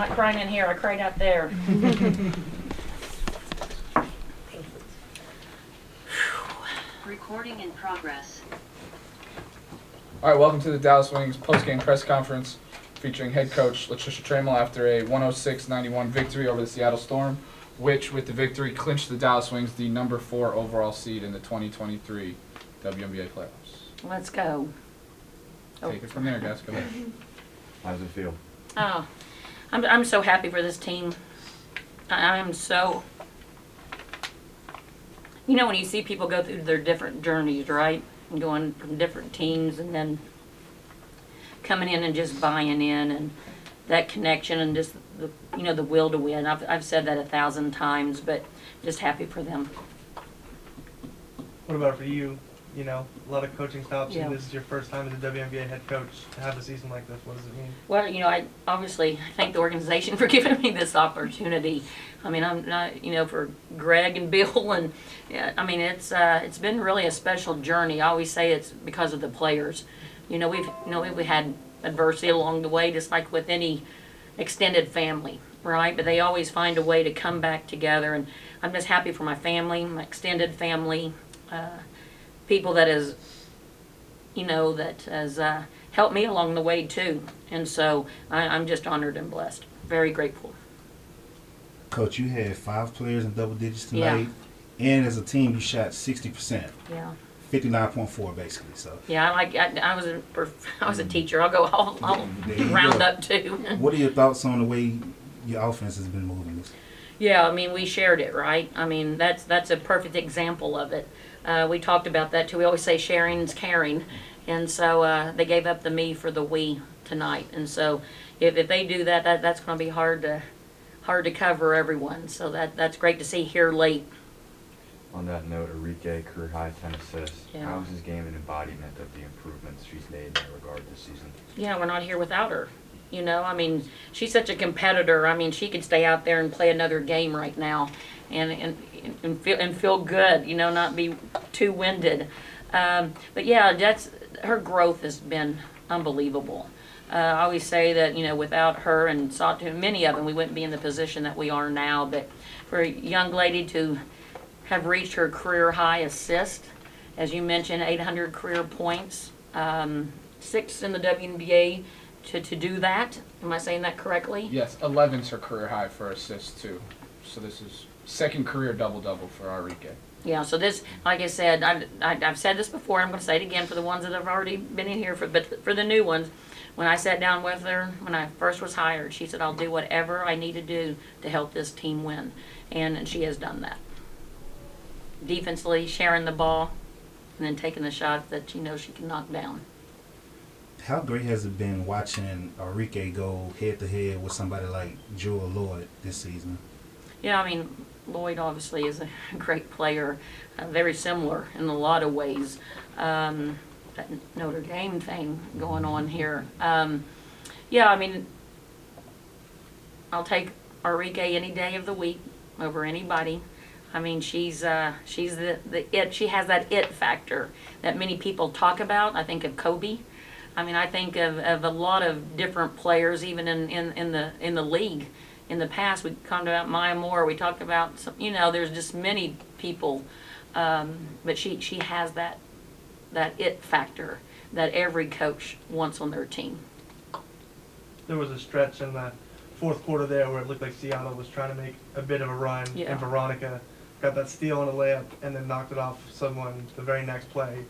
not crying in here. I cried out there. Recording in progress. All right, welcome to the Dallas Wings post-game press conference featuring head coach Latricia Trammell after a 106-91 victory over the Seattle Storm, which, with the victory, clinched the Dallas Wings the number 4 overall seed in the 2023 WNBA playoffs. Let's go. Take it from there, guys. Go ahead. How does it feel? Oh, I'm so happy for this team. I am so. You know, when you see people go through their different journeys, right? And going from different teams and then coming in and just buying in and that connection and just the, you know, the will to win. I've said that 1,000 times, but just happy for them. What about for you? You know, a lot of coaching stops, Yeah. and this is your first time as a WNBA head coach. To have a season like this, what does it mean? Well, you know, I obviously thank the organization for giving me this opportunity. I mean, I'm not, you know, for Greg and Bill, and yeah, I mean, it's been really a special journey. I always say it's because of the players. You know, we've had adversity along the way, just like with any extended family, right? But they always find a way to come back together, and I'm just happy for my family, my extended family, people that has, you know, that has helped me along the way too. And so I'm just honored and blessed. Very grateful. Coach, you had 5 players in double digits tonight, and as a team, you shot 60%, Yeah. 59.4 basically. So, Yeah, I was a teacher. I'll There you round go. up too. what are your thoughts on the way your offense has been moving? Yeah, I mean, we shared it, right? I mean, that's a perfect example of it. We talked about that too. We always say sharing's caring, and so they gave up the me for the we tonight. And so if they do that, that's going to be hard to cover everyone. So that's great to see here late. On that note, Enrique, career high 10 assists. Yeah. How is his game an embodiment of the improvements she's made in that regard this season? Yeah, we're not here without her. You know, I mean, she's such a competitor. I mean, she could stay out there and play another game right now, and feel good. You know, not be too winded. But yeah, her growth has been unbelievable. I always say that, you know, without her and many of them, we wouldn't be in the position that we are now. But for a young lady to have reached her career high assist, as you mentioned, 800 career points, 6 in the WNBA. To do that, am I saying that correctly? Yes, 11's her career high for assists too. So this is second career double-double for Enrique. Yeah, so this, like I said, I've said this before, I'm going to say it again for the ones that have already been in here, but for the new ones, when I sat down with her, when I first was hired, she said, I'll do whatever I need to do to help this team win. And she has done that. Defensively, sharing the ball, and then taking the shot that she knows she can knock down. How great has it been watching Enrique go head-to-head with somebody like Joel Lloyd this season? Yeah, I mean, Lloyd obviously is a great player, very similar in a lot of ways. That Notre Dame thing going on here. Yeah, I mean, I'll take Enrique any day of the week over anybody. I mean, she's the it. She has that it factor that many people talk about. I think of Kobe. I mean, I think of a lot of different players, even in the league. In the past, we talked about Maya Moore. We talked about some, you know, there's just many people, but she has that it factor that every coach wants on their team. There was a stretch in the fourth quarter there where it looked like Seattle was trying to make a bit of a run, Yeah. and Veronica got that steal on a layup and then knocked it off someone the very next play.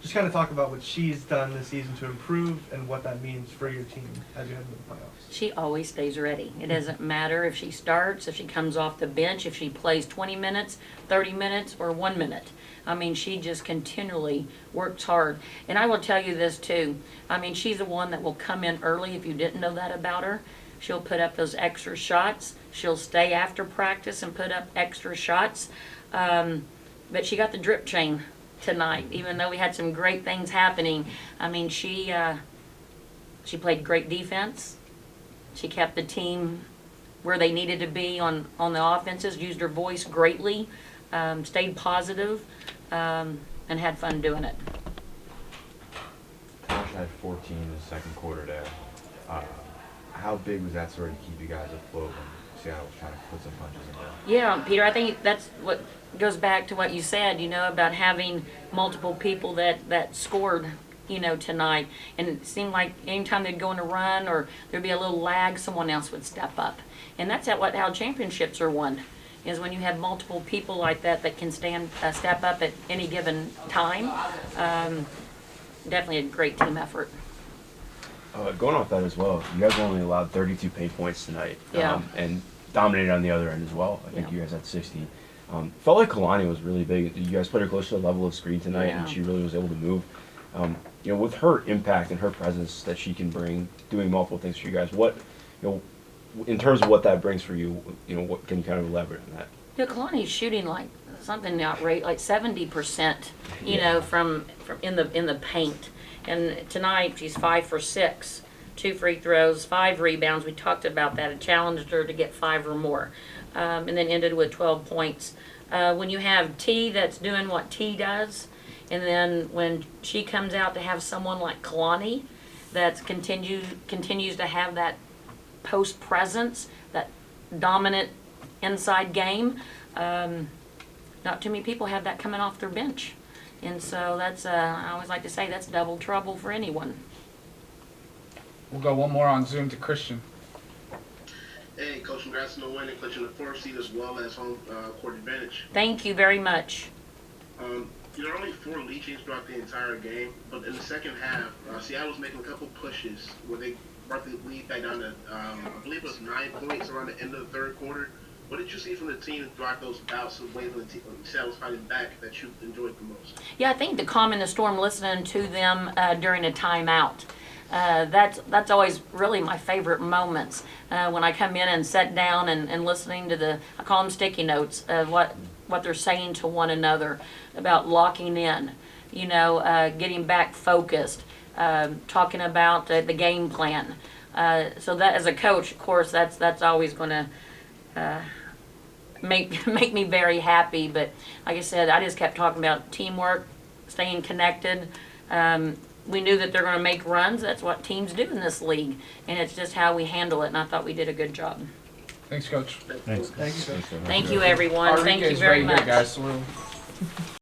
Just kind of talk about what she's done this season to improve and what that means for your team as you head into the playoffs. She always stays ready. It doesn't matter if she starts, if she comes off the bench, if she plays 20 minutes, 30 minutes, or 1 minute. I mean, she just continually works hard. And I will tell you this too. I mean, she's the one that will come in early if you didn't know that about her. She'll put up those extra shots. She'll stay after practice and put up extra shots. But she got the drip chain tonight, even though we had some great things happening. I mean, she played great defense. She kept the team where they needed to be on the offenses, used her voice greatly, stayed positive, and had fun doing it. Josh had 14 in the second quarter there. How big was that sort of keep you guys afloat when Seattle was trying to put some punches in there? Yeah, Peter, I think that's what goes back to what you said, about having multiple people that scored, tonight. And it seemed like anytime they'd go on a run or there'd be a little lag, someone else would step up. And that's how championships are won, is when you have multiple people like that can step up at any given time. Definitely a great team effort. Going off that as well, you guys only allowed 32 paint points tonight. Yeah. And dominated on the other end as well. I think Yeah. you guys had 60. Felt like Kalani was really big. You guys put her close to the level of screen tonight, Yeah. and she really was able to move. With her impact and her presence that she can bring, doing multiple things for you guys, in terms of what that brings for you, what can you kind of elaborate on that? Kalani's shooting like something outrageous, like 70%, from in the paint. And tonight she's 5 for 6, 2 free throws, 5 rebounds. We talked about that. It challenged her to get 5 or more, and then ended with 12 points. When you have T that's doing what T does, and then when she comes out to have someone like Kalani that continues to have that post presence, that dominant inside game, not too many people have that coming off their bench. And so that's, I always like to say, that's double trouble for anyone. We'll go one more on Zoom to Christian. Hey, Coach, congrats on the win and clinching the 4th seed as well as home court advantage. Thank you very much. There are only 4 lead changes throughout the entire game, but in the second half, Seattle was making a couple pushes where they brought the lead back down to, I believe it was 9 points around the end of the 3rd quarter. What did you see from the team throughout those bouts of ways when Seattle was fighting back that you enjoyed the most? Yeah, I think the calm in the storm, listening to them during a timeout. That's always really my favorite moments, when I come in and sit down and listening to I call them sticky notes of what they're saying to one another about locking in, getting back focused, talking about the game plan. So that, as a coach, of course, that's always going to make me very happy. But like I said, I just kept talking about teamwork, staying connected. We knew that they're going to make runs. That's what teams do in this league, and it's just how we handle it. And I thought we did a good job. Thanks, Coach. Thanks. Thank you, Coach. Thank you, everyone. Thank you Enrique's very right much. here, guys. So we'll